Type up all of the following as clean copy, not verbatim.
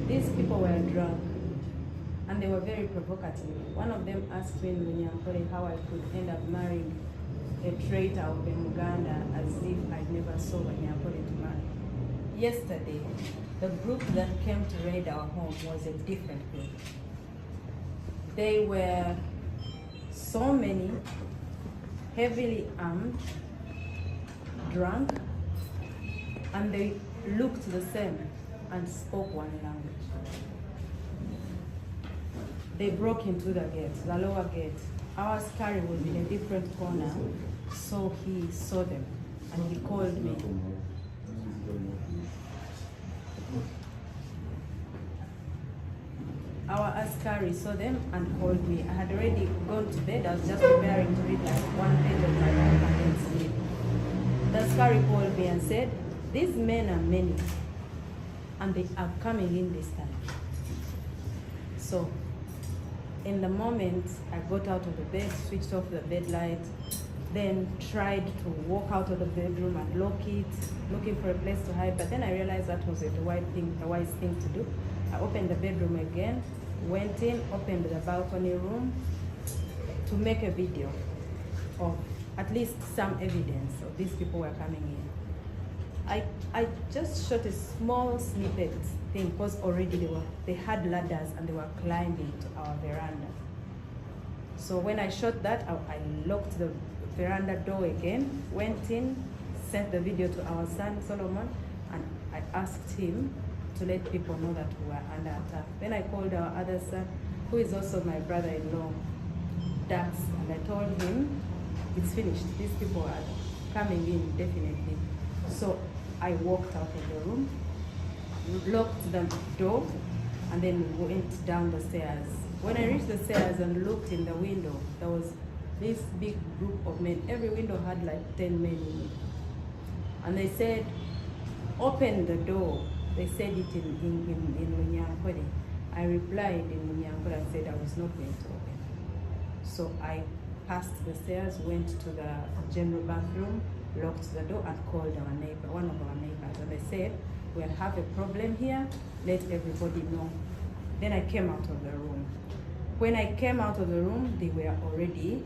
These people were drunk and they were very provocative. One of them asked me in Munyankore how I could end up marrying a traitor of Uganda as if I never saw Munyankore to marry. Yesterday, the group that came to raid our home was a different group. They were so many, heavily armed, drunk, and they looked the same and spoke one language. They broke into the gate, the lower gate. Our askari was in a different corner, so he saw them and he called me. Our askari saw them and called me. I had already gone to bed. I was just preparing to read like one page of my Bible and then sleep. The askari called me and said, "These men are many and they are coming in this time." So in the moment, I got out of the bed, switched off the bed light, then tried to walk out of the bedroom and lock it, looking for a place to hide. But then I realized that was a wise thing to do. I opened the bedroom again, went in, opened the balcony room to make a video of at least some evidence of these people were coming in. I just shot a small snippet thing because already they had ladders and they were climbing to our veranda. So when I shot that, I locked the veranda door again, went in, sent the video to our son Solomon, and I asked him to let people know that we were under attack. Then I called our other son, who is also my brother-in-law, Dax, and I told him, it's finished. These people are coming in, definitely. So I walked out of the room, locked the door, and then went down the stairs. When I reached the stairs and looked in the window, there was this big group of men. Every window had like 10 men in it. And they said, "Open the door." They said it in Munyankore. I replied in Munyankore and said I was not going to open. So I passed the stairs, went to the general bathroom, locked the door, and called our neighbor, one of our neighbors. And they said, "We'll have a problem here, let everybody know." Then I came out of the room. When I came out of the room, they were already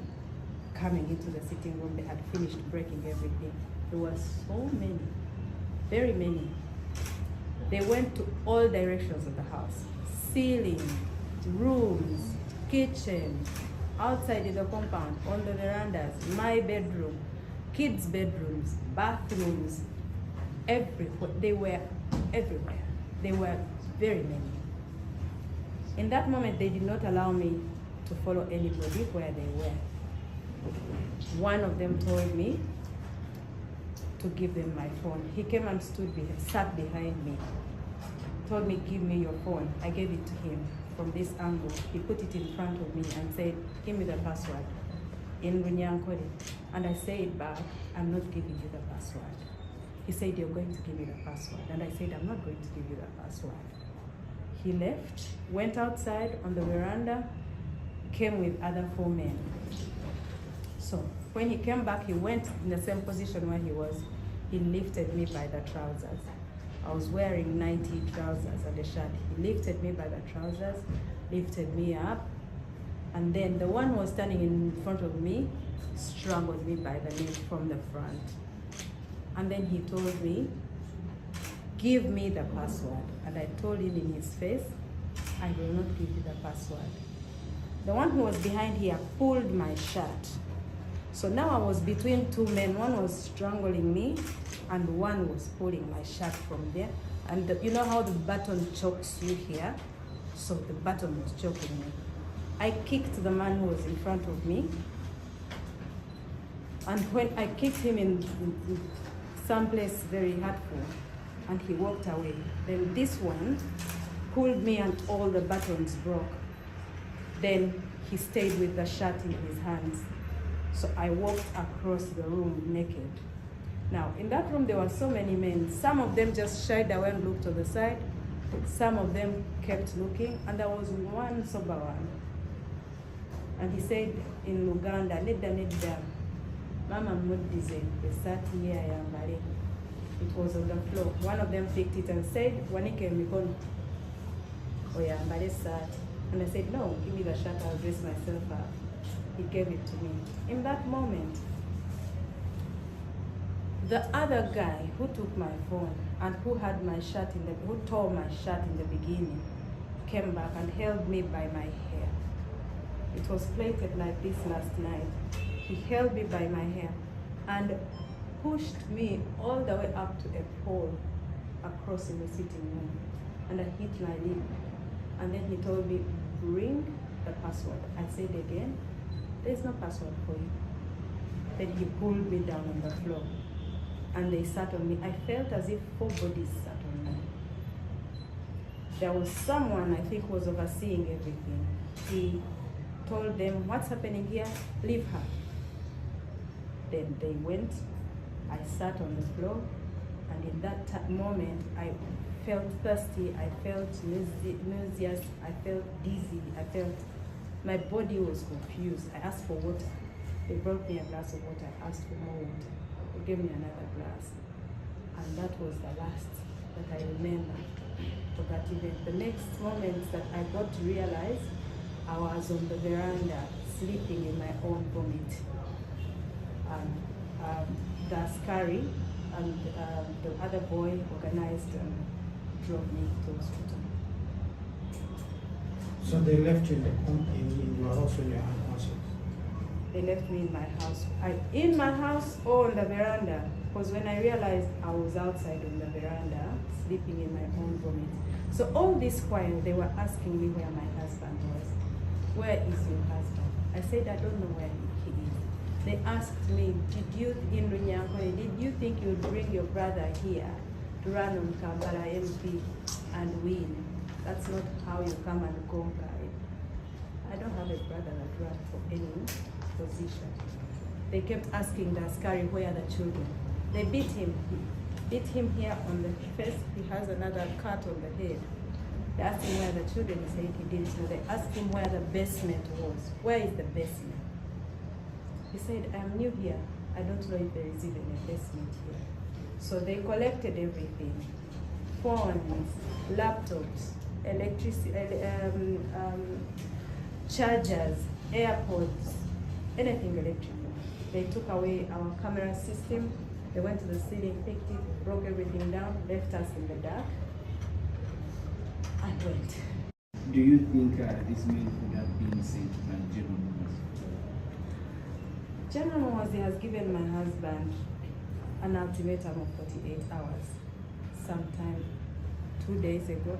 coming into the sitting room. They had finished breaking everything. There were so many, very many. They went to all directions of the house. Ceiling, rooms, kitchen, outside in the compound, on the verandas, my bedroom, kids' bedrooms, bathrooms, everywhere. They were everywhere. They were very many. In that moment, they did not allow me to follow anybody where they were. One of them told me to give them my phone. He came and sat behind me, told me, "Give me your phone." I gave it to him from this angle. He put it in front of me and said, "Give me the password," in Runyankore. And I said back, "I'm not giving you the password." He said, "You're going to give me the password." And I said, "I'm not going to give you the password." He left, went outside on the veranda, came with other 4 men. So when he came back, he went in the same position where he was. He lifted me by the trousers. I was wearing 90 trousers and a shirt. He lifted me by the trousers, lifted me up, and then the one who was standing in front of me strangled me by the neck from the front. And then he told me, "Give me the password." And I told him in his face, "I will not give you the password." The one who was behind here pulled my shirt. So now I was between 2 men. One was strangling me and one was pulling my shirt from there. And you know how the button chokes you here? So the button was choking me. I kicked the man who was in front of me. And when I kicked him in someplace very hurtful, and he walked away, then this one pulled me and all the buttons broke. Then he stayed with the shirt in his hands. So I walked across the room naked. Now, in that room, there were so many men. Some of them just shied away and looked to the side. Some of them kept looking, and there was one sober one. And he said in Luganda, "Nedda, Mama Mudize, the sati here yambare." It was on the floor. One of them picked it and said, "Wanike mikono." oh yeah, but it's sad. And I said, no, give me the shirt, I'll dress myself up. He gave it to me. In that moment, the other guy who took my phone and who had my shirt who tore my shirt in the beginning, came back and held me by my hair. It was plaited like this last night. He held me by my hair and pushed me all the way up to a pole across in the sitting room. And I hit my lip. And then he told me, bring the password. I said again, there's no password for you. Then he pulled me down on the floor. And they sat on me. I felt as if 4 bodies sat on me. There was someone, I think, was overseeing everything. He told them, what's happening here? Leave her. Then they went. I sat on the floor. And in that moment, I felt thirsty. I felt nauseous. I felt dizzy. I felt my body was confused. I asked for water. They brought me a glass of water. I asked for more water. They gave me another glass. And that was the last that I remember for that event. The next moment that I got to realize, I was on the veranda sleeping in my own vomit. The askari and the other boy organized and drove me to hospital. So they left you in your house or your house? They left me in my house. In my house or on the veranda, because when I realized I was outside on the veranda, sleeping in my own vomit. So all this while, they were asking me where my husband was. Where is your husband? I said, I don't know where he is. They asked me, did you think you'd bring your brother here to run on Kampala MP and win? That's not how you come and conquer it. I don't have a brother that ran for any position. They kept asking the askari, where are the children? They beat him. Beat him here on the face. He has another cut on the head. They asked him where the children. He said he didn't know. They asked him where the basement was. Where is the basement? He said, I'm new here. I don't know if there is even a basement here. So they collected everything. Phones, laptops, electricity, chargers, AirPods, anything electrical. They took away our camera system. They went to the ceiling, picked it, broke everything down, left us in the dark, and went. Do you think this man could have been sent by General Motors? General Motors has given my husband an ultimatum of 48 hours. Sometime 3 days ago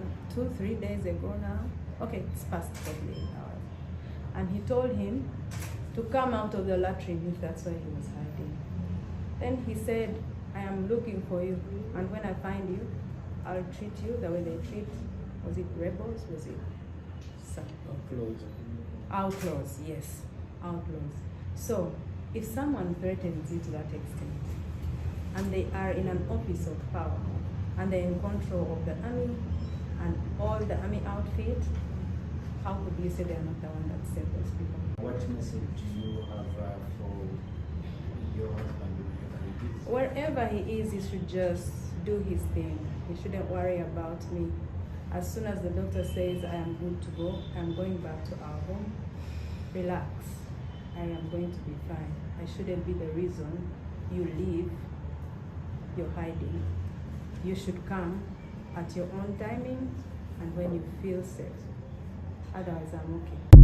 now. Okay, it's past 48 hours. And he told him to come out of the latrine if that's where he was hiding. Then he said, I am looking for you, and when I find you, I'll treat you the way they treat, was it rebels? Was it outlaws? Yes, outlaws. So, if someone threatens you to that extent, and they are in an office of power, and they're in control of the army, and all the army outfit, how could you say they're not the one that saved those people? What message do you have for your husband wherever he is? He should just do his thing. He shouldn't worry about me. As soon as the doctor says I am good to go, I'm going back to our home. Relax. I am going to be fine. I shouldn't be the reason you leave. You're hiding. You should come at your own timing and when you feel safe. Otherwise, I'm okay.